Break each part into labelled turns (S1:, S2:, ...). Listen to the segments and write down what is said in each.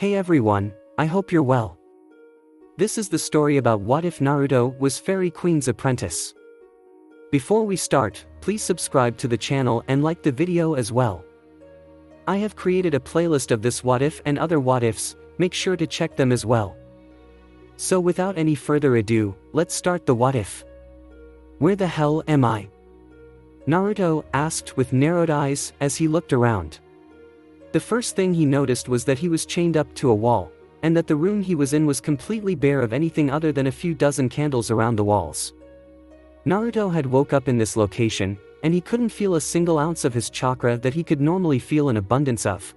S1: Hey everyone, I hope you're well. This is the story about what if Naruto was Fairy Queen's apprentice. Before we start, please subscribe to the channel and like the video as well. I have created a playlist of this what if and other what ifs, make sure to check them as well. So without any further ado, let's start the what if. Where the hell am I? Naruto asked with narrowed eyes as he looked around. The first thing he noticed was that he was chained up to a wall, and that the room he was in was completely bare of anything other than a few dozen candles around the walls. Naruto had woke up in this location, and he couldn't feel a single ounce of his chakra that he could normally feel an abundance of.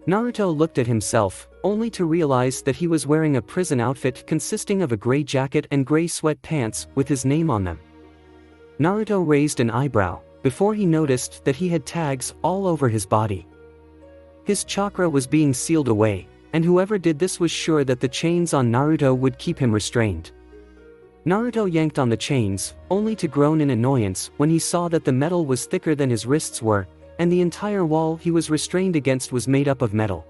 S1: Naruto looked at himself, only to realize that he was wearing a prison outfit consisting of a gray jacket and gray sweat pants with his name on them. Naruto raised an eyebrow, before he noticed that he had tags all over his body. His chakra was being sealed away, and whoever did this was sure that the chains on Naruto would keep him restrained. Naruto yanked on the chains, only to groan in annoyance when he saw that the metal was thicker than his wrists were, and the entire wall he was restrained against was made up of metal.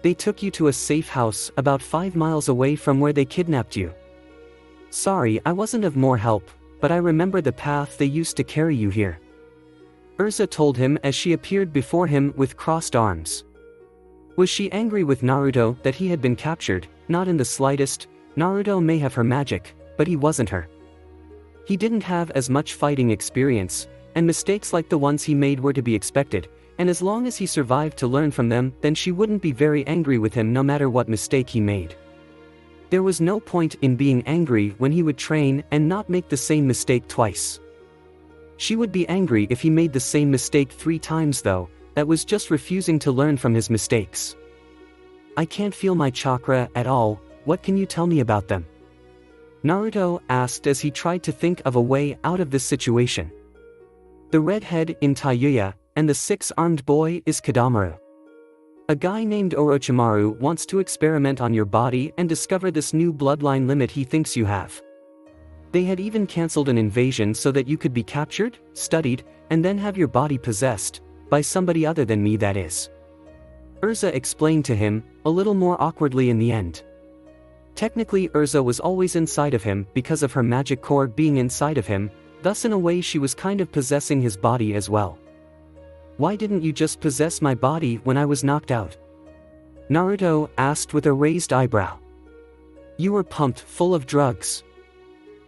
S1: They took you to a safe house about 5 miles away from where they kidnapped you. Sorry, I wasn't of more help, but I remember the path they used to carry you here. Urza told him as she appeared before him with crossed arms. Was she angry with Naruto that he had been captured? Not in the slightest. Naruto may have her magic, but he wasn't her. He didn't have as much fighting experience, and mistakes like the ones he made were to be expected, and as long as he survived to learn from them, then she wouldn't be very angry with him no matter what mistake he made. There was no point in being angry when he would train and not make the same mistake twice. She would be angry if he made the same mistake 3 times though, that was just refusing to learn from his mistakes. I can't feel my chakra at all, what can you tell me about them? Naruto asked as he tried to think of a way out of this situation. The redhead in Tayuya, and the 6-armed boy is Kadamaru. A guy named Orochimaru wants to experiment on your body and discover this new bloodline limit he thinks you have. They had even cancelled an invasion so that you could be captured, studied, and then have your body possessed, by somebody other than me, that is. Urza explained to him, a little more awkwardly in the end. Technically Urza was always inside of him because of her magic core being inside of him, thus in a way she was kind of possessing his body as well. Why didn't you just possess my body when I was knocked out? Naruto asked with a raised eyebrow. You were pumped full of drugs.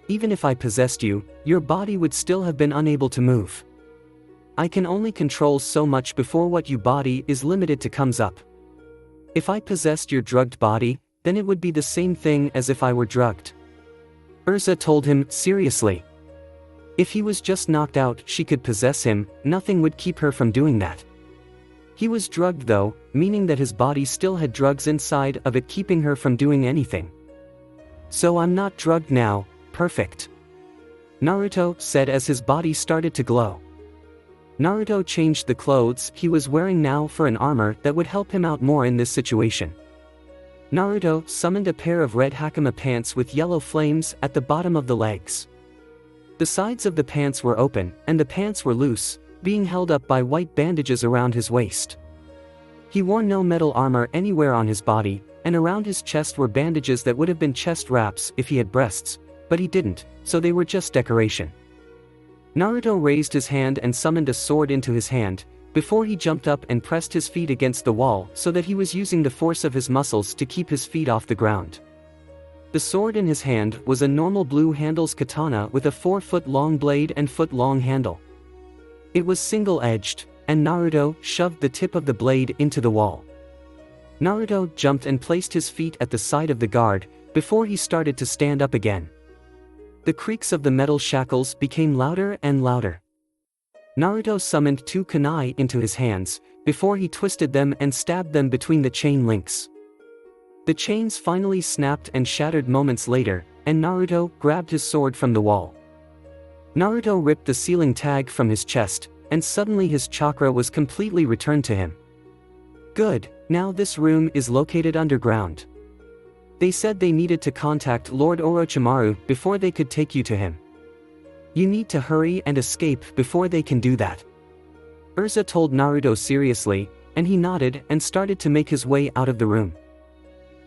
S1: Even if I possessed you, your body would still have been unable to move. I can only control so much before what you body is limited to comes up. If I possessed your drugged body, then it would be the same thing as if I were drugged. Urza told him seriously. If he was just knocked out, she could possess him, nothing would keep her from doing that. He was drugged though, meaning that his body still had drugs inside of it keeping her from doing anything. So I'm not drugged now. Perfect. Naruto said as his body started to glow. Naruto changed the clothes he was wearing now for an armor that would help him out more in this situation. Naruto summoned a pair of red hakama pants with yellow flames at the bottom of the legs. The sides of the pants were open, and the pants were loose, being held up by white bandages around his waist. He wore no metal armor anywhere on his body, and around his chest were bandages that would have been chest wraps if he had breasts, but he didn't, so they were just decoration. Naruto raised his hand and summoned a sword into his hand, before he jumped up and pressed his feet against the wall so that he was using the force of his muscles to keep his feet off the ground. The sword in his hand was a normal blue handles katana with a 4-foot-long blade and foot-long handle. It was single-edged, and Naruto shoved the tip of the blade into the wall. Naruto jumped and placed his feet at the side of the guard, before he started to stand up again. The creaks of the metal shackles became louder and louder. Naruto summoned 2 kunai into his hands, before he twisted them and stabbed them between the chain links. The chains finally snapped and shattered moments later, and Naruto grabbed his sword from the wall. Naruto ripped the sealing tag from his chest, and suddenly his chakra was completely returned to him. Good, now this room is located underground. They said they needed to contact Lord Orochimaru before they could take you to him. You need to hurry and escape before they can do that. Urza told Naruto seriously, and he nodded and started to make his way out of the room.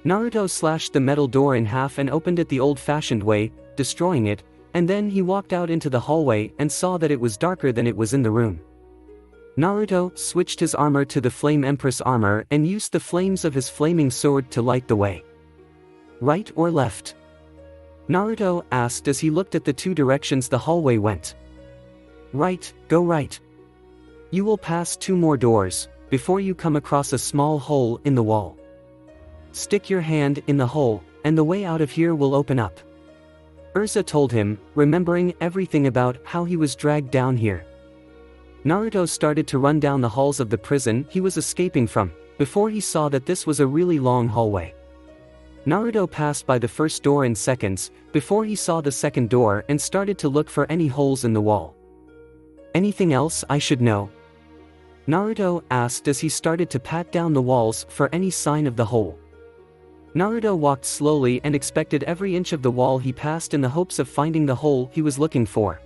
S1: Naruto slashed the metal door in half and opened it the old-fashioned way, destroying it, and then he walked out into the hallway and saw that it was darker than it was in the room. Naruto switched his armor to the Flame Empress armor and used the flames of his flaming sword to light the way. Right or left? Naruto asked as he looked at the two directions the hallway went. Right, go right. You will pass 2 more doors, before you come across a small hole in the wall. Stick your hand in the hole, and the way out of here will open up. Urza told him, remembering everything about how he was dragged down here. Naruto started to run down the halls of the prison he was escaping from, before he saw that this was a really long hallway. Naruto passed by the first door in seconds, before he saw the second door and started to look for any holes in the wall. Anything else I should know? Naruto asked as he started to pat down the walls for any sign of the hole. Naruto walked slowly and expected every inch of the wall he passed in the hopes of finding the hole he was looking for.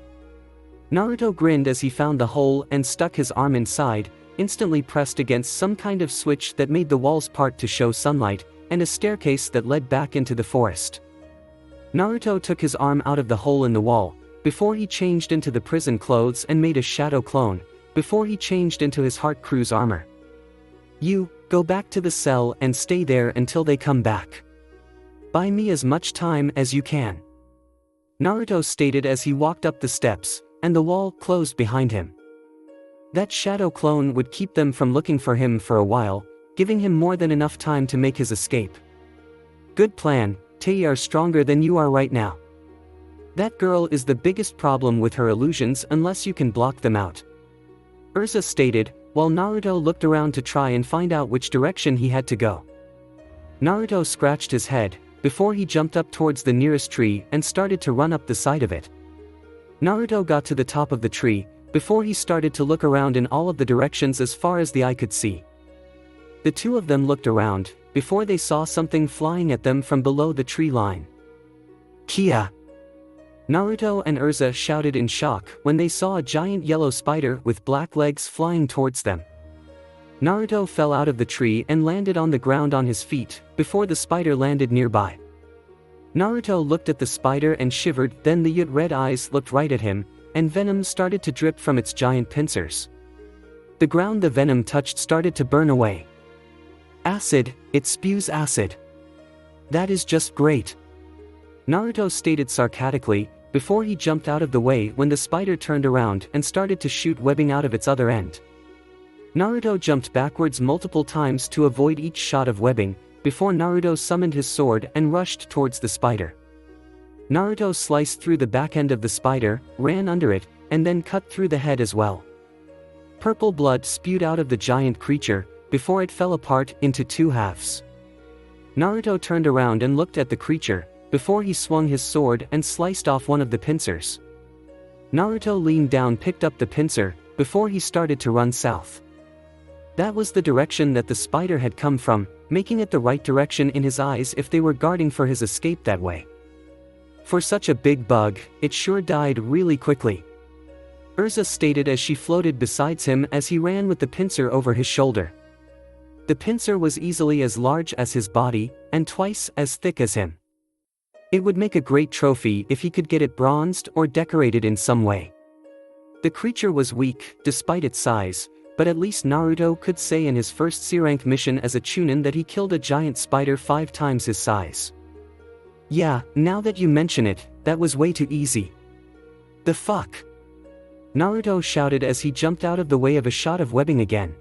S1: Naruto grinned as he found the hole and stuck his arm inside, instantly pressed against some kind of switch that made the walls part to show sunlight, and a staircase that led back into the forest. Naruto took his arm out of the hole in the wall, before he changed into the prison clothes and made a shadow clone, before he changed into his Heart Crew's armor. You, go back to the cell and stay there until they come back. Buy me as much time as you can. Naruto stated as he walked up the steps, and the wall closed behind him. That shadow clone would keep them from looking for him for a while, giving him more than enough time to make his escape. Good plan, they are stronger than you are right now. That girl is the biggest problem with her illusions unless you can block them out. Urza stated, while Naruto looked around to try and find out which direction he had to go. Naruto scratched his head, before he jumped up towards the nearest tree and started to run up the side of it. Naruto got to the top of the tree, before he started to look around in all of the directions as far as the eye could see. The two of them looked around, before they saw something flying at them from below the tree line. Kia! Naruto and Urza shouted in shock when they saw a giant yellow spider with black legs flying towards them. Naruto fell out of the tree and landed on the ground on his feet, before the spider landed nearby. Naruto looked at the spider and shivered, then the red eyes looked right at him, and venom started to drip from its giant pincers. The ground the venom touched started to burn away. Acid, it spews acid. That is just great. Naruto stated sarcastically, before he jumped out of the way when the spider turned around and started to shoot webbing out of its other end. Naruto jumped backwards multiple times to avoid each shot of webbing, before Naruto summoned his sword and rushed towards the spider. Naruto sliced through the back end of the spider, ran under it, and then cut through the head as well. Purple blood spewed out of the giant creature, before it fell apart into 2 halves. Naruto turned around and looked at the creature, before he swung his sword and sliced off one of the pincers. Naruto leaned down, picked up the pincer, before he started to run south. That was the direction that the spider had come from, making it the right direction in his eyes if they were guarding for his escape that way. For such a big bug, it sure died really quickly. Urza stated as she floated beside him as he ran with the pincer over his shoulder. The pincer was easily as large as his body, and twice as thick as him. It would make a great trophy if he could get it bronzed or decorated in some way. The creature was weak, despite its size, but at least Naruto could say in his first C-rank mission as a Chunin that he killed a giant spider 5 times his size. Yeah, now that you mention it, that was way too easy. The fuck? Naruto shouted as he jumped out of the way of a shot of webbing again.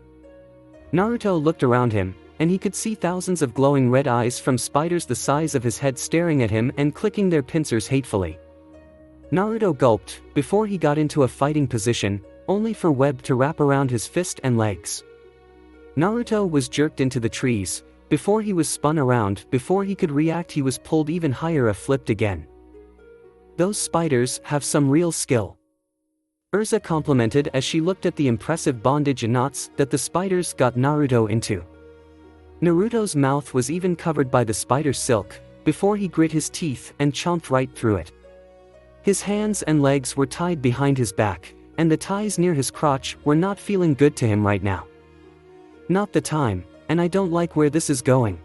S1: Naruto looked around him, and he could see thousands of glowing red eyes from spiders the size of his head staring at him and clicking their pincers hatefully. Naruto gulped, before he got into a fighting position, only for web to wrap around his fist and legs. Naruto was jerked into the trees, before he was spun around, before he could react he was pulled even higher, flipped again. Those spiders have some real skill. Urza complimented as she looked at the impressive bondage knots that the spiders got Naruto into. Naruto's mouth was even covered by the spider silk, before he grit his teeth and chomped right through it. His hands and legs were tied behind his back, and the ties near his crotch were not feeling good to him right now. Not the time, and I don't like where this is going,"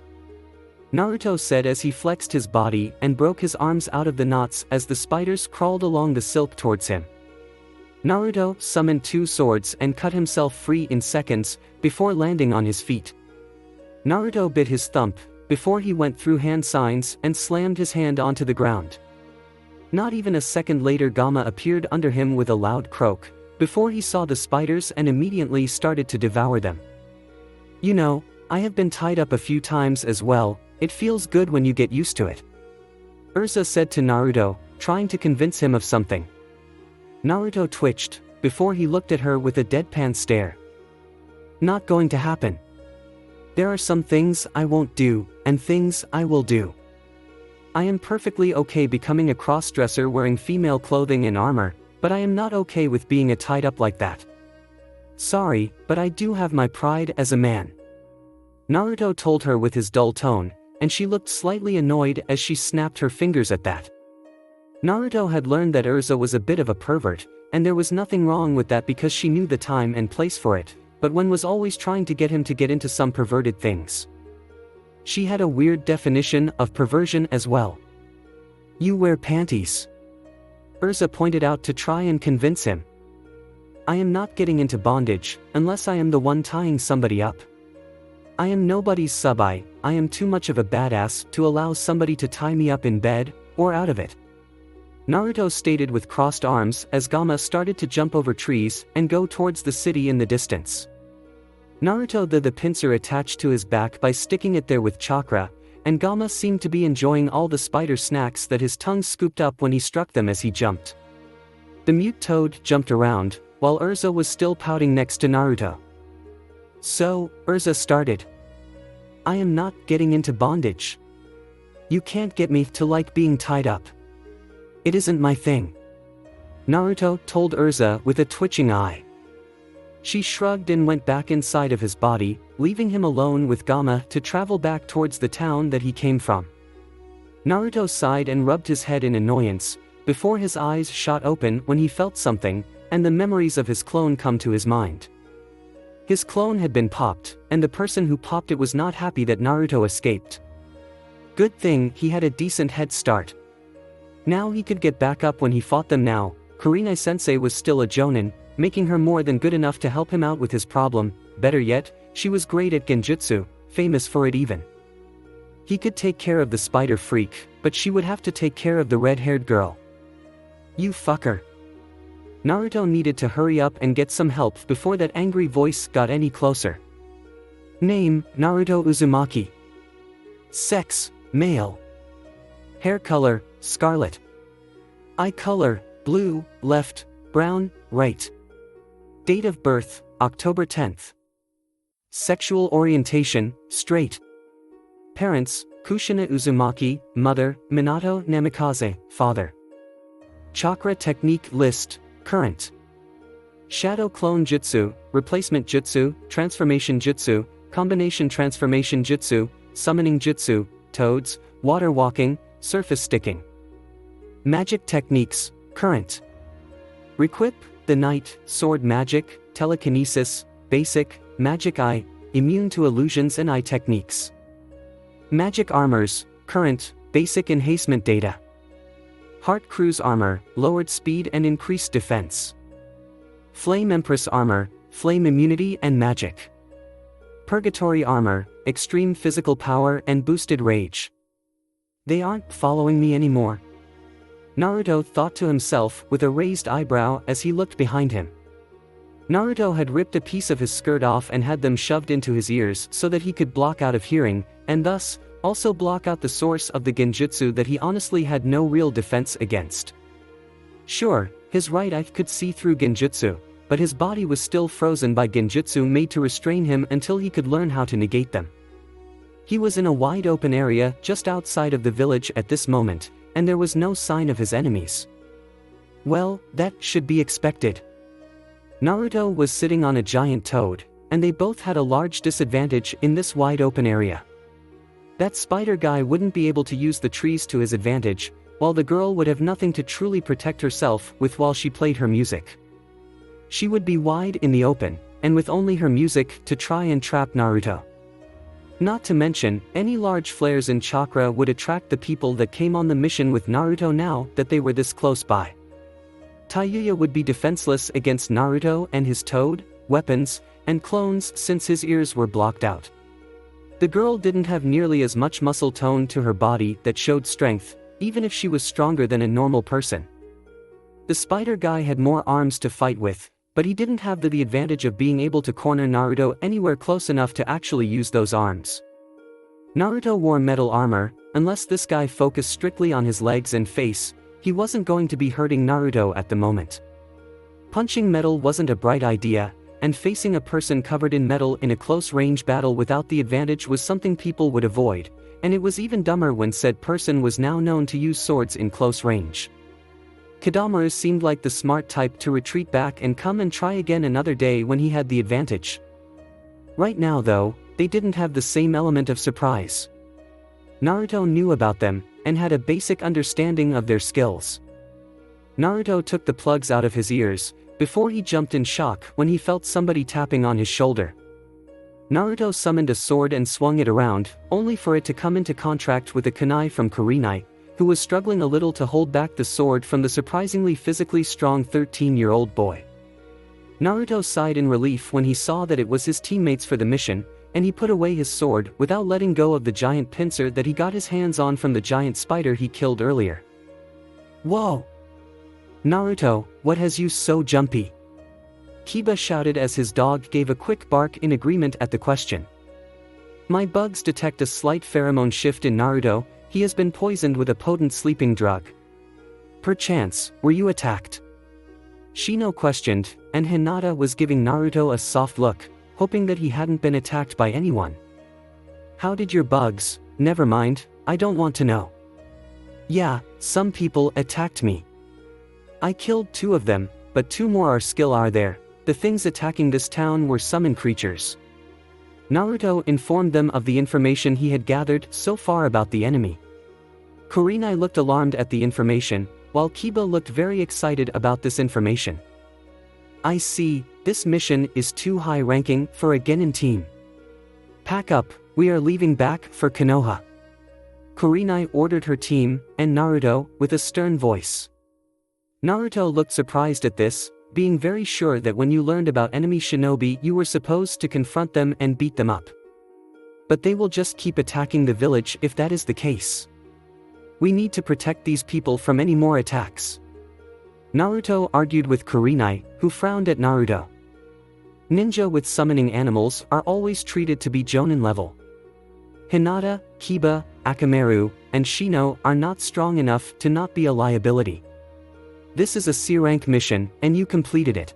S1: Naruto said as he flexed his body and broke his arms out of the knots as the spiders crawled along the silk towards him. Naruto summoned 2 swords and cut himself free in seconds, before landing on his feet. Naruto bit his thumb, before he went through hand signs and slammed his hand onto the ground. Not even a second later Gamma appeared under him with a loud croak, before he saw the spiders and immediately started to devour them. "You know, I have been tied up a few times as well, it feels good when you get used to it," Urza said to Naruto, trying to convince him of something. Naruto twitched, before he looked at her with a deadpan stare. "Not going to happen. There are some things I won't do, and things I will do. I am perfectly okay becoming a crossdresser wearing female clothing and armor, but I am not okay with being tied up like that. Sorry, but I do have my pride as a man," Naruto told her with his dull tone, and she looked slightly annoyed as she snapped her fingers at that. Naruto had learned that Urza was a bit of a pervert, and there was nothing wrong with that because she knew the time and place for it, but one was always trying to get him to get into some perverted things. She had a weird definition of perversion as well. "You wear panties," Urza pointed out to try and convince him. "I am not getting into bondage, unless I am the one tying somebody up. I am nobody's sub-I am too much of a badass to allow somebody to tie me up in bed, or out of it," Naruto stated with crossed arms as Gamma started to jump over trees and go towards the city in the distance. Naruto the pincer attached to his back by sticking it there with chakra, and Gamma seemed to be enjoying all the spider snacks that his tongue scooped up when he struck them as he jumped. The mute toad jumped around, while Urza was still pouting next to Naruto. "So," Urza started, "I am not getting into bondage. You can't get me to like being tied up. It isn't my thing," Naruto told Urza with a twitching eye. She shrugged and went back inside of his body, leaving him alone with Gamma to travel back towards the town that he came from. Naruto sighed and rubbed his head in annoyance, before his eyes shot open when he felt something, and the memories of his clone come to his mind. His clone had been popped, and the person who popped it was not happy that Naruto escaped. Good thing he had a decent head start. Now he could get back up when he fought them now. Kurenai-sensei was still a jonin, making her more than good enough to help him out with his problem. Better yet, she was great at genjutsu, famous for it even. He could take care of the spider freak, but she would have to take care of the red-haired girl. "You fucker." Naruto needed to hurry up and get some help before that angry voice got any closer. Name, Naruto Uzumaki. Sex, male. Hair color, scarlet. Eye color, blue, left, brown, right. Date of birth, October 10th. Sexual orientation, straight. Parents, Kushina Uzumaki, mother, Minato Namikaze, father. Chakra technique list, current. Shadow clone jutsu, replacement jutsu, transformation jutsu, combination transformation jutsu, summoning jutsu, toads, water walking, surface sticking. Magic techniques, current. Requip, the knight, sword magic, telekinesis, basic, magic eye, immune to illusions and eye techniques. Magic armors, current, basic enhancement data. Heart cruise armor, lowered speed and increased defense. Flame empress armor, flame immunity and magic. Purgatory armor, extreme physical power and boosted rage. They aren't following me anymore, Naruto thought to himself with a raised eyebrow as he looked behind him. Naruto had ripped a piece of his skirt off and had them shoved into his ears so that he could block out of hearing, and thus, also block out the source of the genjutsu that he honestly had no real defense against. Sure, his right eye could see through genjutsu, but his body was still frozen by genjutsu made to restrain him until he could learn how to negate them. He was in a wide open area just outside of the village at this moment, and there was no sign of his enemies. Well, that should be expected. Naruto was sitting on a giant toad, and they both had a large disadvantage in this wide open area. That spider guy wouldn't be able to use the trees to his advantage, while the girl would have nothing to truly protect herself with while she played her music. She would be wide in the open, and with only her music to try and trap Naruto. Not to mention, any large flares in chakra would attract the people that came on the mission with Naruto now that they were this close by. Tayuya would be defenseless against Naruto and his toad, weapons, and clones since his ears were blocked out. The girl didn't have nearly as much muscle tone to her body that showed strength, even if she was stronger than a normal person. The spider guy had more arms to fight with, but he didn't have the advantage of being able to corner Naruto anywhere close enough to actually use those arms. Naruto wore metal armor. Unless this guy focused strictly on his legs and face, he wasn't going to be hurting Naruto at the moment. Punching metal wasn't a bright idea, and facing a person covered in metal in a close-range battle without the advantage was something people would avoid, and it was even dumber when said person was now known to use swords in close range. Kadamaru seemed like the smart type to retreat back and come and try again another day when he had the advantage. Right now though, they didn't have the same element of surprise. Naruto knew about them, and had a basic understanding of their skills. Naruto took the plugs out of his ears, before he jumped in shock when he felt somebody tapping on his shoulder. Naruto summoned a sword and swung it around, only for it to come into contact with a kunai from Kurenai, who was struggling a little to hold back the sword from the surprisingly physically strong 13-year-old boy. Naruto sighed in relief when he saw that it was his teammates for the mission, and he put away his sword without letting go of the giant pincer that he got his hands on from the giant spider he killed earlier. Whoa! Naruto, what has you so jumpy? Kiba shouted as his dog gave a quick bark in agreement at the question. My bugs detect a slight pheromone shift in Naruto. He has been poisoned with a potent sleeping drug. Perchance, were you attacked? Shino questioned, and Hinata was giving Naruto a soft look, hoping that he hadn't been attacked by anyone. How did your bugs? Never mind, I don't want to know. Yeah, some people attacked me. I killed 2 of them, but 2 more are there. The things attacking this town were summon creatures. Naruto informed them of the information he had gathered so far about the enemy. Kurenai looked alarmed at the information, while Kiba looked very excited about this information. I see, this mission is too high-ranking for a Genin team. Pack up, we are leaving back for Konoha. Kurenai ordered her team, and Naruto, with a stern voice. Naruto looked surprised at this, being very sure that when you learned about enemy shinobi you were supposed to confront them and beat them up. But they will just keep attacking the village if that is the case. We need to protect these people from any more attacks. Naruto argued with Kurenai, who frowned at Naruto. Ninja with summoning animals are always treated to be Jonin level. Hinata, Kiba, Akamaru, and Shino are not strong enough to not be a liability. This is a C-rank mission, and you completed it.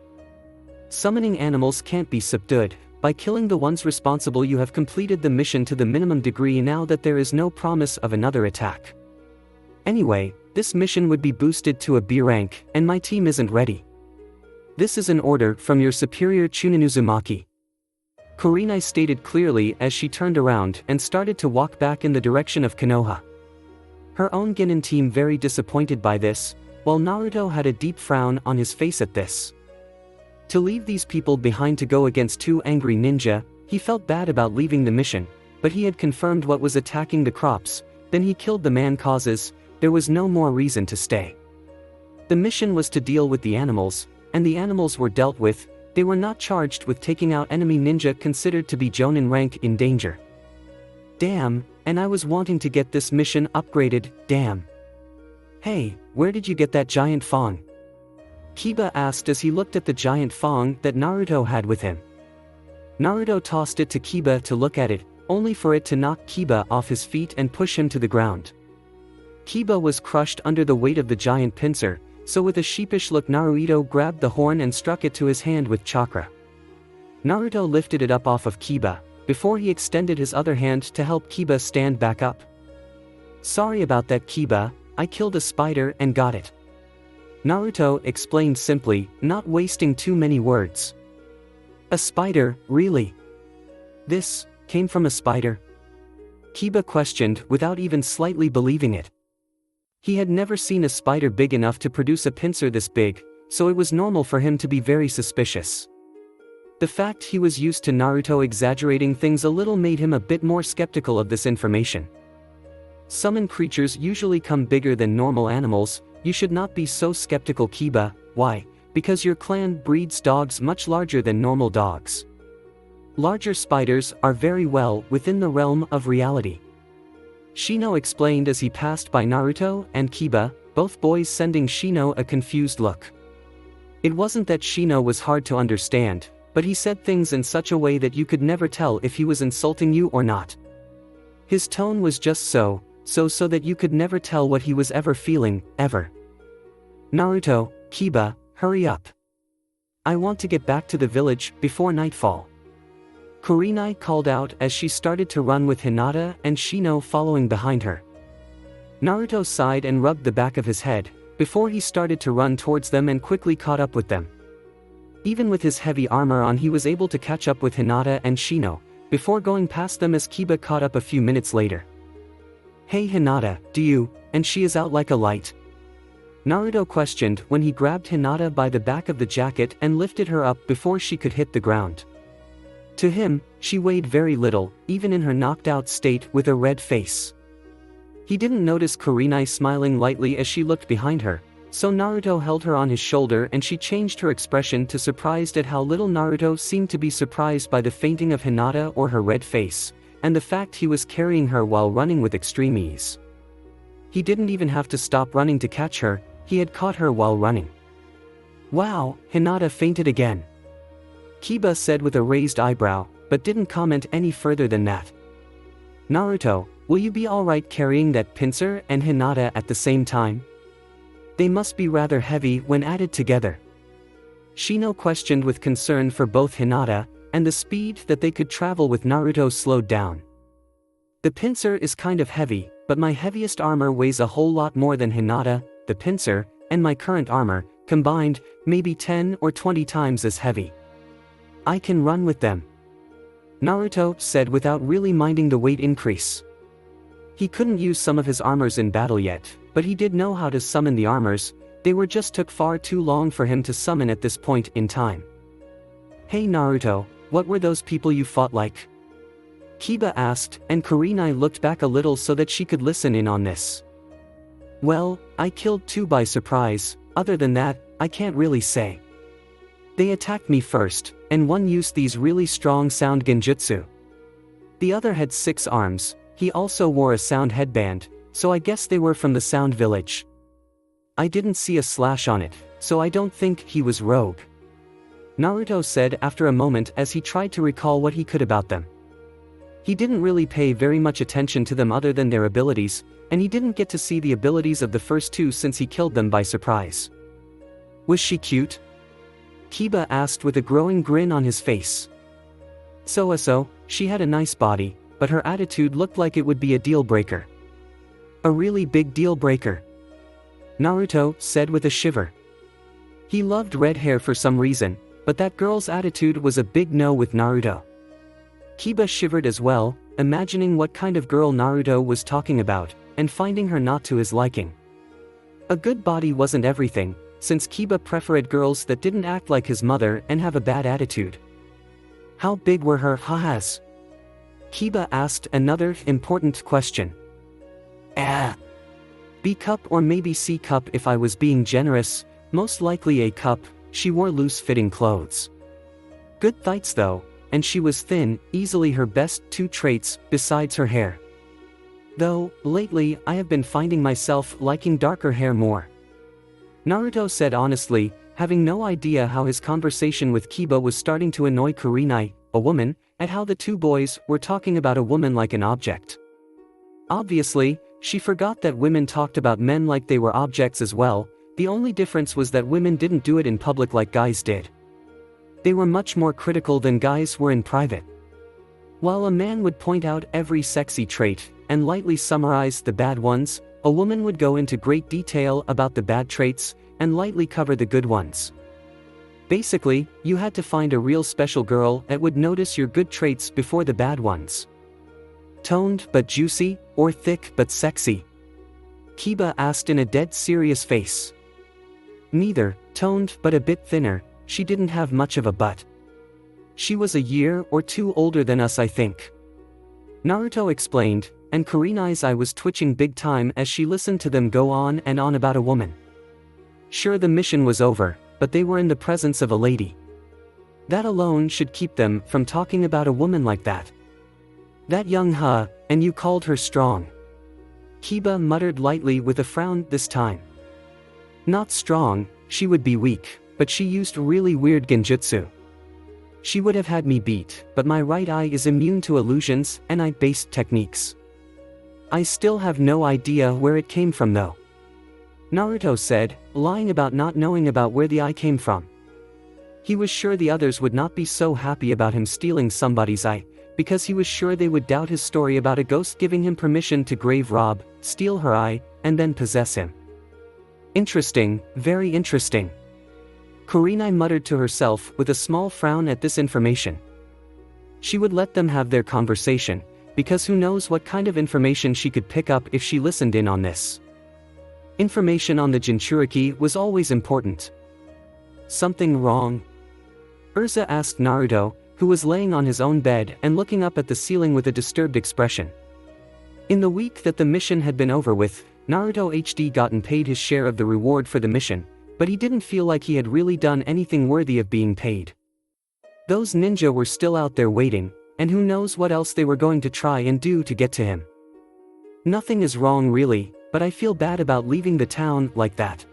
S1: Summoning animals can't be subdued. By killing the ones responsible you have completed the mission to the minimum degree now that there is no promise of another attack. Anyway, this mission would be boosted to a B rank, and my team isn't ready. This is an order from your superior Chunin Uzumaki. Kurenai stated clearly as she turned around and started to walk back in the direction of Konoha. Her own Genin team very disappointed by this, while Naruto had a deep frown on his face at this. To leave these people behind to go against 2 angry ninja, he felt bad about leaving the mission, but he had confirmed what was attacking the crops, then he killed the man causes. There was no more reason to stay. The mission was to deal with the animals, and the animals were dealt with. They were not charged with taking out enemy ninja considered to be Jonin rank in danger. Damn, and I was wanting to get this mission upgraded, damn. Hey, where did you get that giant fang? Kiba asked as he looked at the giant fang that Naruto had with him. Naruto tossed it to Kiba to look at it, only for it to knock Kiba off his feet and push him to the ground. Kiba was crushed under the weight of the giant pincer, so with a sheepish look Naruto grabbed the horn and struck it to his hand with chakra. Naruto lifted it up off of Kiba, before he extended his other hand to help Kiba stand back up. Sorry about that Kiba, I killed a spider and got it. Naruto explained simply, not wasting too many words. A spider, really? This came from a spider? Kiba questioned without even slightly believing it. He had never seen a spider big enough to produce a pincer this big, so it was normal for him to be very suspicious. The fact he was used to Naruto exaggerating things a little made him a bit more skeptical of this information. Summon creatures usually come bigger than normal animals. You should not be so skeptical, Kiba. Why? Because your clan breeds dogs much larger than normal dogs. Larger spiders are very well within the realm of reality. Shino explained as he passed by Naruto and Kiba, both boys sending Shino a confused look. It wasn't that Shino was hard to understand, but he said things in such a way that you could never tell if he was insulting you or not. His tone was just so that you could never tell what he was ever feeling, ever. Naruto, Kiba, hurry up. I want to get back to the village before nightfall. Kurenai called out as she started to run with Hinata and Shino following behind her. Naruto sighed and rubbed the back of his head, before he started to run towards them and quickly caught up with them. Even with his heavy armor on, he was able to catch up with Hinata and Shino, before going past them as Kiba caught up a few minutes later. Hey Hinata, do you, and she is out like a light? Naruto questioned when he grabbed Hinata by the back of the jacket and lifted her up before she could hit the ground. To him, she weighed very little, even in her knocked-out state with a red face. He didn't notice Kurenai smiling lightly as she looked behind her, so Naruto held her on his shoulder and she changed her expression to surprised at how little Naruto seemed to be surprised by the fainting of Hinata or her red face, and the fact he was carrying her while running with extreme ease. He didn't even have to stop running to catch her, he had caught her while running. Wow, Hinata fainted again. Kiba said with a raised eyebrow, but didn't comment any further than that. Naruto, will you be alright carrying that pincer and Hinata at the same time? They must be rather heavy when added together. Shino questioned with concern for both Hinata, and the speed that they could travel with Naruto slowed down. The pincer is kind of heavy, but my heaviest armor weighs a whole lot more than Hinata, the pincer, and my current armor, combined, maybe 10 or 20 times as heavy. I can run with them. Naruto said without really minding the weight increase. He couldn't use some of his armors in battle yet, but he did know how to summon the armors. They just took far too long for him to summon at this point in time. Hey Naruto, what were those people you fought like? Kiba asked, and Kurenai looked back a little so that she could listen in on this. Well, I killed 2 by surprise. Other than that, I can't really say. They attacked me first, and one used these really strong sound genjutsu. The other had 6 arms. He also wore a sound headband, so I guess they were from the sound village. I didn't see a slash on it, so I don't think he was rogue. Naruto said after a moment as he tried to recall what he could about them. He didn't really pay very much attention to them other than their abilities, and he didn't get to see the abilities of the first 2 since he killed them by surprise. Was she cute? Kiba asked with a growing grin on his face. So, she had a nice body, but her attitude looked like it would be a deal breaker. A really big deal breaker. Naruto said with a shiver. He loved red hair for some reason, but that girl's attitude was a big no with Naruto. Kiba shivered as well, imagining what kind of girl Naruto was talking about, and finding her not to his liking. A good body wasn't everything, since Kiba preferred girls that didn't act like his mother and have a bad attitude. How big were her ha-has? Kiba asked another important question. B cup or maybe C cup if I was being generous, most likely A cup. She wore loose-fitting clothes. Good thighs though, and she was thin, easily her best 2 traits, besides her hair. Though, lately I have been finding myself liking darker hair more. Naruto said honestly, having no idea how his conversation with Kiba was starting to annoy Kurenai, a woman, at how the 2 boys were talking about a woman like an object. Obviously, she forgot that women talked about men like they were objects as well. The only difference was that women didn't do it in public like guys did. They were much more critical than guys were in private. While a man would point out every sexy trait and lightly summarize the bad ones, a woman would go into great detail about the bad traits and lightly cover the good ones. Basically, you had to find a real special girl that would notice your good traits before the bad ones. Toned but juicy, or thick but sexy? Kiba asked in a dead serious face. Neither. Toned but a bit thinner. She didn't have much of a butt. She was a year or two older than us, I think. Naruto explained, and Kurina's eye was twitching big time as she listened to them go on and on about a woman. Sure, the mission was over, but they were in the presence of a lady. That alone should keep them from talking about a woman like that. That young and you called her strong. Kiba muttered lightly with a frown this time. Not strong, she would be weak, but she used really weird genjutsu. She would have had me beat, but my right eye is immune to illusions and eye-based techniques. I still have no idea where it came from though. Naruto said, lying about not knowing about where the eye came from. He was sure the others would not be so happy about him stealing somebody's eye, because he was sure they would doubt his story about a ghost giving him permission to grave rob, steal her eye, and then possess him. Interesting, very interesting. Kurenai muttered to herself with a small frown at this information. She would let them have their conversation, because who knows what kind of information she could pick up if she listened in on this. Information on the Jinchuriki was always important. Something wrong? Urza asked Naruto, who was laying on his own bed and looking up at the ceiling with a disturbed expression. In the week that the mission had been over with, Naruto had gotten paid his share of the reward for the mission, but he didn't feel like he had really done anything worthy of being paid. Those ninja were still out there waiting, and who knows what else they were going to try and do to get to him. Nothing is wrong really, but I feel bad about leaving the town like that.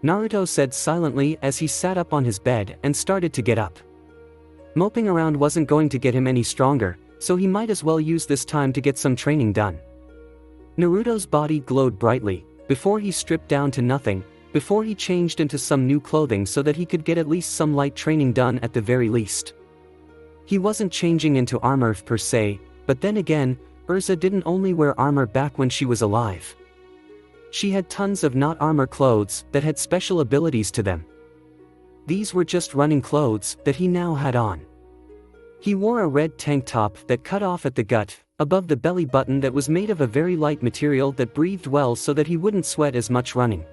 S1: Naruto said silently as he sat up on his bed and started to get up. Moping around wasn't going to get him any stronger, so he might as well use this time to get some training done. Naruto's body glowed brightly, before he stripped down to nothing, before he changed into some new clothing so that he could get at least some light training done at the very least. He wasn't changing into armor per se, but then again, Urza didn't only wear armor back when she was alive. She had tons of not armor clothes that had special abilities to them. These were just running clothes that he now had on. He wore a red tank top that cut off at the gut, above the belly button that was made of a very light material that breathed well so that he wouldn't sweat as much running.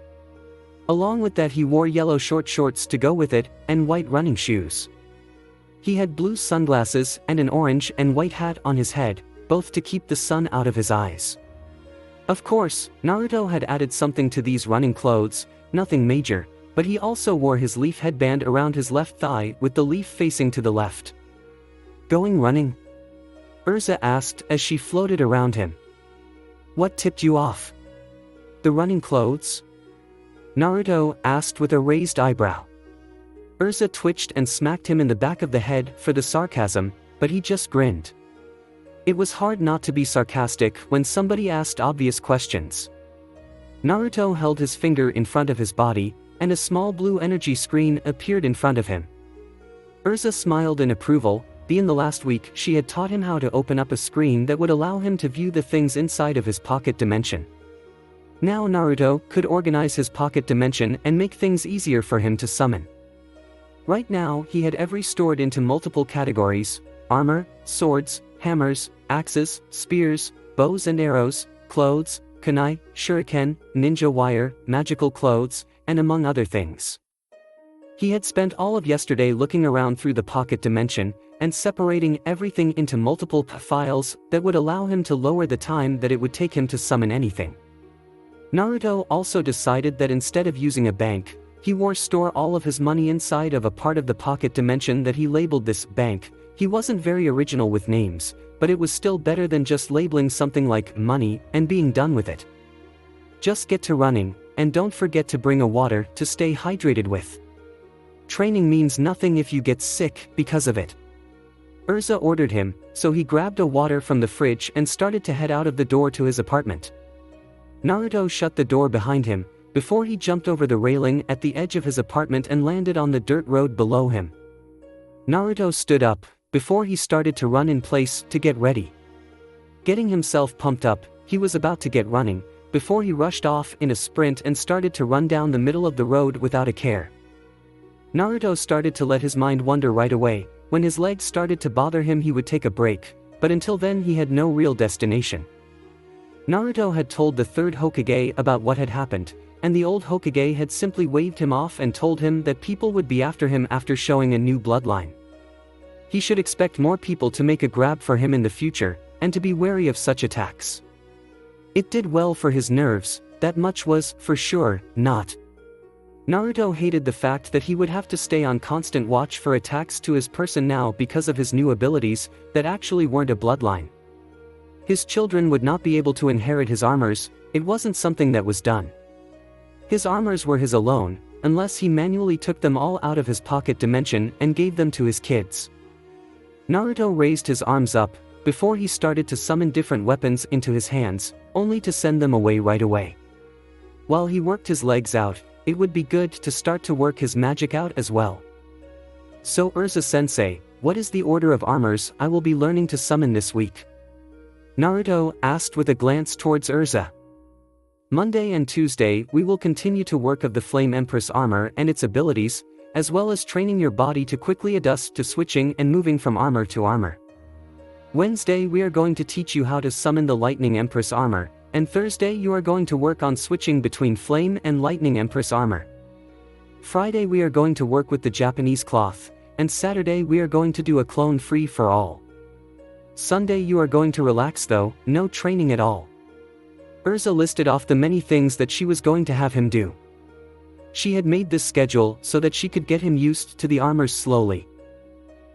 S1: Along with that he wore yellow short shorts to go with it, and white running shoes. He had blue sunglasses and an orange and white hat on his head, both to keep the sun out of his eyes. Of course, Naruto had added something to these running clothes, nothing major, but he also wore his leaf headband around his left thigh with the leaf facing to the left. Going running? Urza asked as she floated around him. What tipped you off? The running clothes? Naruto asked with a raised eyebrow. Urza twitched and smacked him in the back of the head for the sarcasm, but he just grinned. It was hard not to be sarcastic when somebody asked obvious questions. Naruto held his finger in front of his body, and a small blue energy screen appeared in front of him. Urza smiled in approval. In the last week she had taught him how to open up a screen that would allow him to view the things inside of his pocket dimension. Now Naruto could organize his pocket dimension and make things easier for him to summon. Right now he had every stored into multiple categories: armor, swords, hammers, axes, spears, bows and arrows, clothes, kunai, shuriken, ninja wire, magical clothes, and among other things. He had spent all of yesterday looking around through the pocket dimension, and separating everything into multiple files that would allow him to lower the time that it would take him to summon anything. Naruto also decided that instead of using a bank, he would store all of his money inside of a part of the pocket dimension that he labeled this bank. He wasn't very original with names, but it was still better than just labeling something like money and being done with it. Just get to running, and don't forget to bring a water to stay hydrated with. Training means nothing if you get sick because of it. Urza ordered him, so he grabbed a water from the fridge and started to head out of the door to his apartment. Naruto shut the door behind him, before he jumped over the railing at the edge of his apartment and landed on the dirt road below him. Naruto stood up, before he started to run in place to get ready. Getting himself pumped up, he was about to get running, before he rushed off in a sprint and started to run down the middle of the road without a care. Naruto started to let his mind wander right away. When his legs started to bother him he would take a break, but until then he had no real destination. Naruto had told the third Hokage about what had happened, and the old Hokage had simply waved him off and told him that people would be after him after showing a new bloodline. He should expect more people to make a grab for him in the future, and to be wary of such attacks. It did well for his nerves, that much was, for sure, not. Naruto hated the fact that he would have to stay on constant watch for attacks to his person now because of his new abilities, that actually weren't a bloodline. His children would not be able to inherit his armors, it wasn't something that was done. His armors were his alone, unless he manually took them all out of his pocket dimension and gave them to his kids. Naruto raised his arms up, before he started to summon different weapons into his hands, only to send them away right away. While he worked his legs out, it would be good to start to work his magic out as well. So Urza-sensei, what is the order of armors I will be learning to summon this week? Naruto asked with a glance towards Urza. Monday and Tuesday we will continue to work of the Flame Empress armor and its abilities, as well as training your body to quickly adjust to switching and moving from armor to armor. Wednesday we are going to teach you how to summon the Lightning Empress armor, and Thursday you are going to work on switching between Flame and Lightning Empress armor. Friday we are going to work with the Japanese cloth, and Saturday we are going to do a clone free for all. Sunday you are going to relax though, no training at all. Urza listed off the many things that she was going to have him do. She had made this schedule so that she could get him used to the armors slowly.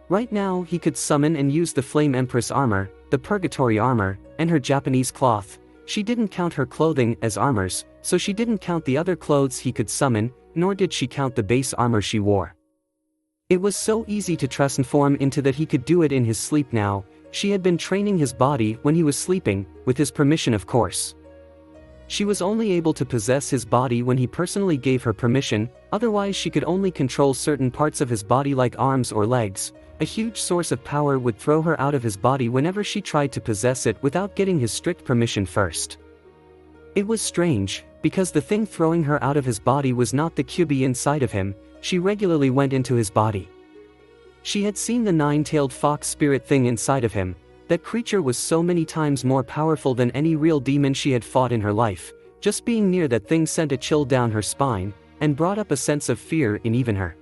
S1: Right now he could summon and use the Flame Empress armor, the Purgatory armor, and her Japanese cloth. She didn't count her clothing as armors, so she didn't count the other clothes he could summon, nor did she count the base armor she wore. It was so easy to transform into that he could do it in his sleep now. She had been training his body when he was sleeping, with his permission of course. She was only able to possess his body when he personally gave her permission, otherwise she could only control certain parts of his body like arms or legs. A huge source of power would throw her out of his body whenever she tried to possess it without getting his strict permission first. It was strange, because the thing throwing her out of his body was not the Kyuubi inside of him. She regularly went into his body. She had seen the nine-tailed fox spirit thing inside of him. That creature was so many times more powerful than any real demon she had fought in her life. Just being near that thing sent a chill down her spine, and brought up a sense of fear in even her.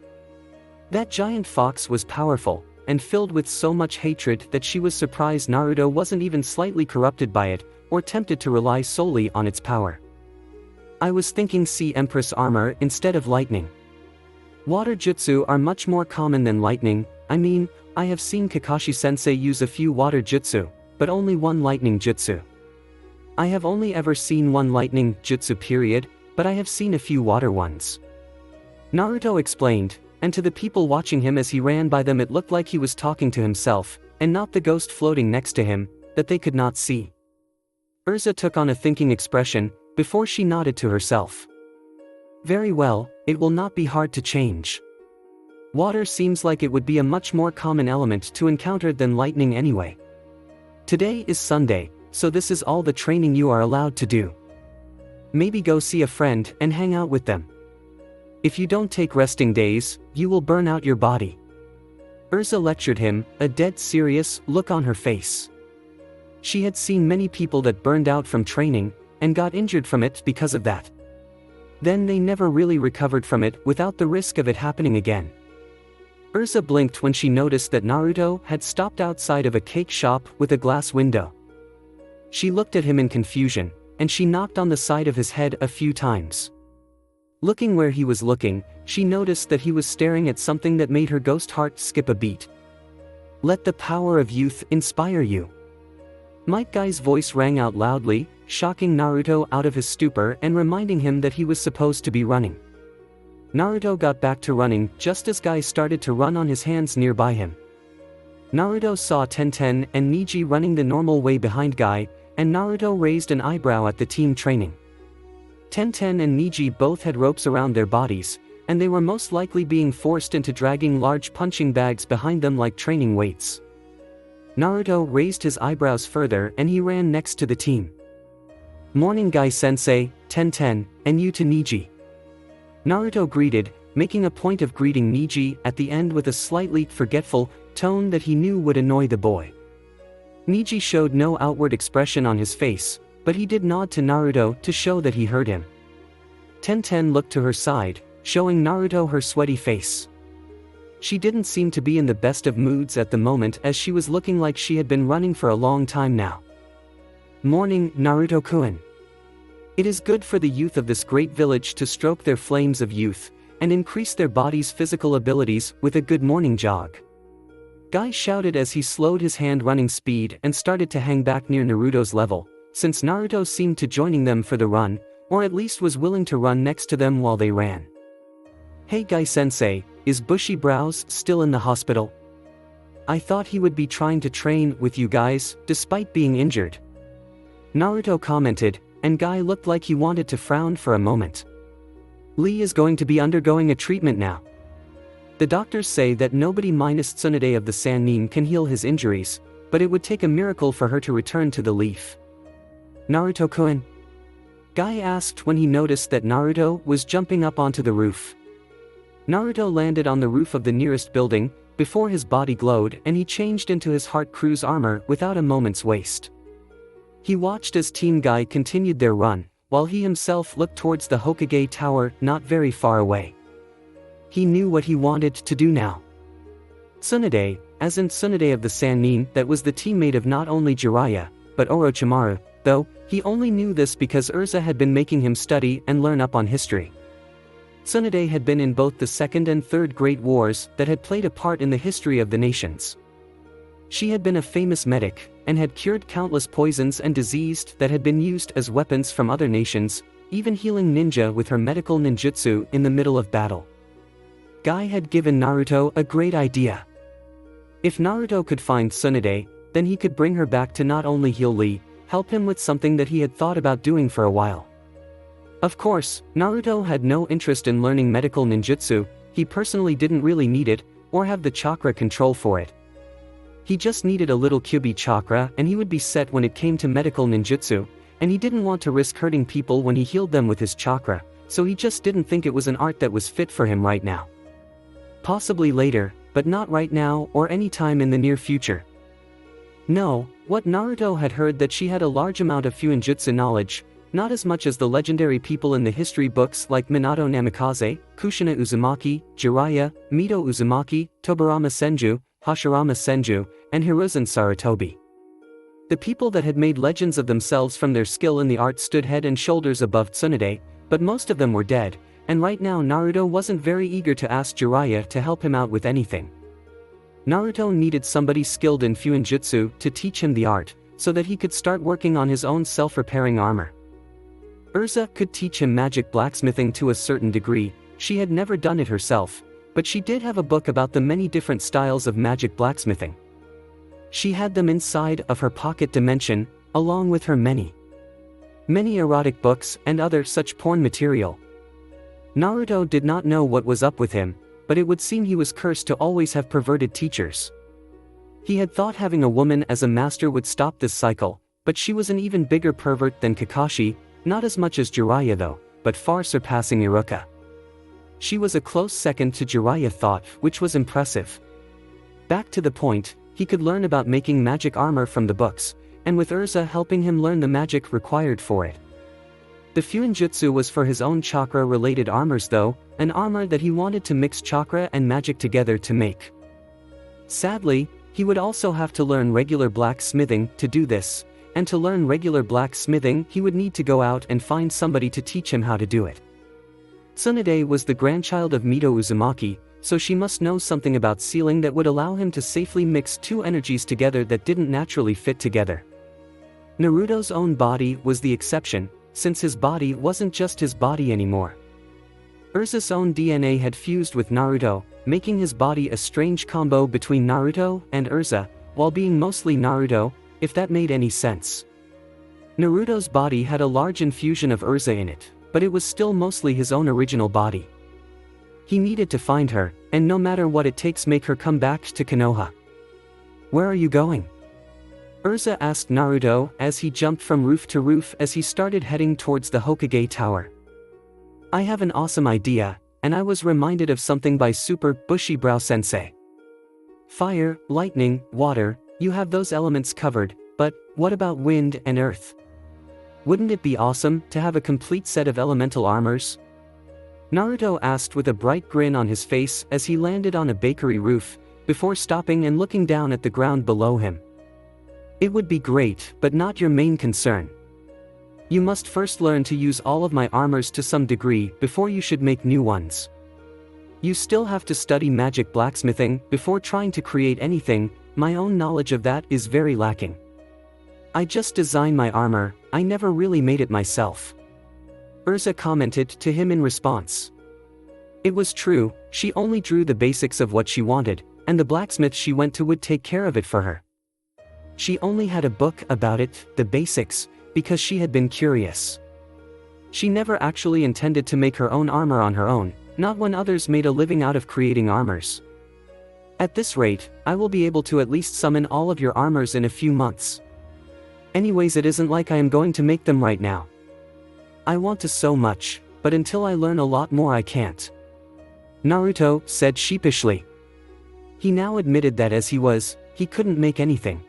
S1: That giant fox was powerful, and filled with so much hatred that she was surprised Naruto wasn't even slightly corrupted by it, or tempted to rely solely on its power. I was thinking Sea Empress armor instead of lightning. Water jutsu are much more common than lightning. I mean, I have seen Kakashi-sensei use a few water jutsu, but only one lightning jutsu. I have only ever seen one lightning jutsu period, but I have seen a few water ones. Naruto explained, and to the people watching him as he ran by them it looked like he was talking to himself, and not the ghost floating next to him, that they could not see. Urza took on a thinking expression, before she nodded to herself. Very well, it will not be hard to change. Water seems like it would be a much more common element to encounter than lightning anyway. Today is Sunday, so this is all the training you are allowed to do. Maybe go see a friend and hang out with them. If you don't take resting days, you will burn out your body. Urza lectured him, a dead serious look on her face. She had seen many people that burned out from training, and got injured from it because of that. Then they never really recovered from it without the risk of it happening again. Urza blinked when she noticed that Naruto had stopped outside of a cake shop with a glass window. She looked at him in confusion, and she knocked on the side of his head a few times. Looking where he was looking, she noticed that he was staring at something that made her ghost heart skip a beat. Let the power of youth inspire you. Might Guy's voice rang out loudly, shocking Naruto out of his stupor and reminding him that he was supposed to be running. Naruto got back to running just as Guy started to run on his hands nearby him. Naruto saw Tenten and Neji running the normal way behind Guy, and Naruto raised an eyebrow at the team training. Tenten and Neji both had ropes around their bodies, and they were most likely being forced into dragging large punching bags behind them like training weights. Naruto raised his eyebrows further and he ran next to the team. Morning Guy-sensei, Tenten, and you to Neji. Naruto greeted, making a point of greeting Neji at the end with a slightly forgetful tone that he knew would annoy the boy. Neji showed no outward expression on his face, but he did nod to Naruto to show that he heard him. Tenten looked to her side, showing Naruto her sweaty face. She didn't seem to be in the best of moods at the moment, as she was looking like she had been running for a long time now. Morning, Naruto-kun. It is good for the youth of this great village to stroke their flames of youth, and increase their body's physical abilities with a good morning jog. Guy shouted as he slowed his hand-running speed and started to hang back near Naruto's level, since Naruto seemed to joining them for the run, or at least was willing to run next to them while they ran. Hey Guy-sensei, is Bushy Brows still in the hospital? I thought he would be trying to train with you guys, despite being injured. Naruto commented, and Guy looked like he wanted to frown for a moment. Lee is going to be undergoing a treatment now. The doctors say that nobody minus Tsunade of the Sannin can heal his injuries, but it would take a miracle for her to return to the leaf. Naruto-kun? Guy asked when he noticed that Naruto was jumping up onto the roof. Naruto landed on the roof of the nearest building, before his body glowed and he changed into his Heart Cruise armor without a moment's waste. He watched as Team Guy continued their run, while he himself looked towards the Hokage Tower not very far away. He knew what he wanted to do now. Tsunade, as in Tsunade of the Sannin, that was the teammate of not only Jiraiya, but Orochimaru, though, he only knew this because Urza had been making him study and learn up on history. Tsunade had been in both the Second and Third Great Wars that had played a part in the history of the nations. She had been a famous medic, and had cured countless poisons and diseases that had been used as weapons from other nations, even healing ninja with her medical ninjutsu in the middle of battle. Guy had given Naruto a great idea. If Naruto could find Tsunade, then he could bring her back to not only heal Lee, help him with something that he had thought about doing for a while. Of course, Naruto had no interest in learning medical ninjutsu, he personally didn't really need it, or have the chakra control for it. He just needed a little Kyuubi chakra and he would be set when it came to medical ninjutsu, and he didn't want to risk hurting people when he healed them with his chakra, so he just didn't think it was an art that was fit for him right now. Possibly later, but not right now or any time in the near future. No, what Naruto had heard that she had a large amount of Fuinjutsu knowledge, not as much as the legendary people in the history books like Minato Namikaze, Kushina Uzumaki, Jiraiya, Mito Uzumaki, Tobirama Senju, Hashirama Senju, and Hiruzen Sarutobi. The people that had made legends of themselves from their skill in the art stood head and shoulders above Tsunade, but most of them were dead, and right now Naruto wasn't very eager to ask Jiraiya to help him out with anything. Naruto needed somebody skilled in Fuinjutsu to teach him the art, so that he could start working on his own self-repairing armor. Urza could teach him magic blacksmithing to a certain degree, she had never done it herself, but she did have a book about the many different styles of magic blacksmithing. She had them inside of her pocket dimension, along with her many erotic books and other such porn material. Naruto did not know what was up with him, but it would seem he was cursed to always have perverted teachers. He had thought having a woman as a master would stop this cycle, but she was an even bigger pervert than Kakashi, not as much as Jiraiya though, but far surpassing Iruka. She was a close second to Jiraiya thought, which was impressive. Back to the point, he could learn about making magic armor from the books, and with Urza helping him learn the magic required for it. The Fuinjutsu was for his own chakra-related armors though, an armor that he wanted to mix chakra and magic together to make. Sadly, he would also have to learn regular blacksmithing to do this, and to learn regular blacksmithing he would need to go out and find somebody to teach him how to do it. Tsunade was the grandchild of Mito Uzumaki, so she must know something about sealing that would allow him to safely mix two energies together that didn't naturally fit together. Naruto's own body was the exception, since his body wasn't just his body anymore. Urza's own DNA had fused with Naruto, making his body a strange combo between Naruto and Urza, while being mostly Naruto, if that made any sense. Naruto's body had a large infusion of Urza in it, but it was still mostly his own original body. He needed to find her, and no matter what it takes make her come back to Konoha. Where are you going? Urza asked Naruto as he jumped from roof to roof as he started heading towards the Hokage Tower. I have an awesome idea, and I was reminded of something by Super Bushy Brow Sensei. Fire, lightning, water, you have those elements covered, but what about wind and earth? Wouldn't it be awesome to have a complete set of elemental armors? Naruto asked with a bright grin on his face as he landed on a bakery roof, before stopping and looking down at the ground below him. It would be great, but not your main concern. You must first learn to use all of my armors to some degree before you should make new ones. You still have to study magic blacksmithing before trying to create anything. My own knowledge of that is very lacking. I just design my armor, I never really made it myself. Urza commented to him in response. It was true, she only drew the basics of what she wanted, and the blacksmith she went to would take care of it for her. She only had a book about it, the basics, because she had been curious. She never actually intended to make her own armor on her own, not when others made a living out of creating armors. At this rate, I will be able to at least summon all of your armors in a few months. Anyways, it isn't like I am going to make them right now. I want to so much, but until I learn a lot more I can't. Naruto said sheepishly. He now admitted that as he couldn't make anything.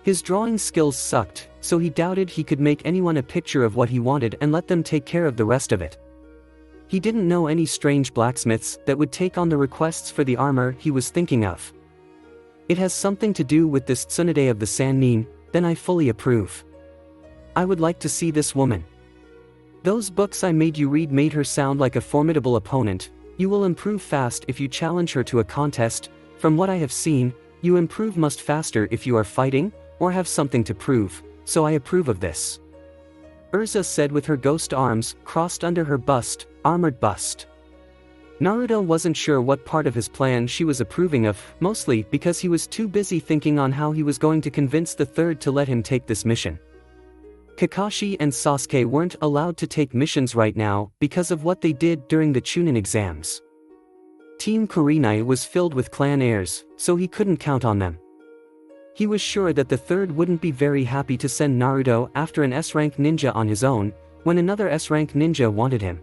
S1: His drawing skills sucked, so he doubted he could make anyone a picture of what he wanted and let them take care of the rest of it. He didn't know any strange blacksmiths that would take on the requests for the armor he was thinking of. It has something to do with this Tsunade of the Sannin, then I fully approve. I would like to see this woman. Those books I made you read made her sound like a formidable opponent. You will improve fast if you challenge her to a contest. From what I have seen, you improve much faster if you are fighting, or have something to prove, so I approve of this. Urza said with her ghost arms crossed under her bust, armored bust. Naruto wasn't sure what part of his plan she was approving of, mostly because he was too busy thinking on how he was going to convince the third to let him take this mission. Kakashi and Sasuke weren't allowed to take missions right now because of what they did during the Chunin exams. Team Kurenai was filled with clan heirs, so he couldn't count on them. He was sure that the third wouldn't be very happy to send Naruto after an S-rank ninja on his own, when another S-rank ninja wanted him.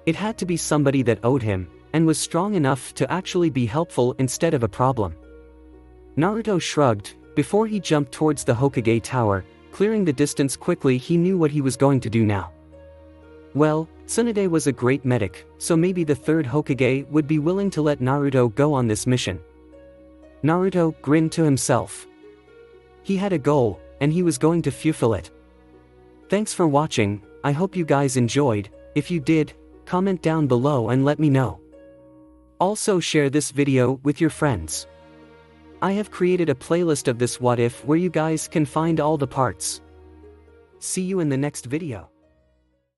S1: It had to be somebody that owed him, and was strong enough to actually be helpful instead of a problem. Naruto shrugged, before he jumped towards the Hokage tower, clearing the distance quickly. He knew what he was going to do now. Well, Tsunade was a great medic, so maybe the third Hokage would be willing to let Naruto go on this mission. Naruto grinned to himself. He had a goal, and he was going to fulfill it. Thanks for watching, I hope you guys enjoyed. If you did, comment down below and let me know. Also share this video with your friends. I have created a playlist of this what if where you guys can find all the parts. See you in the next video.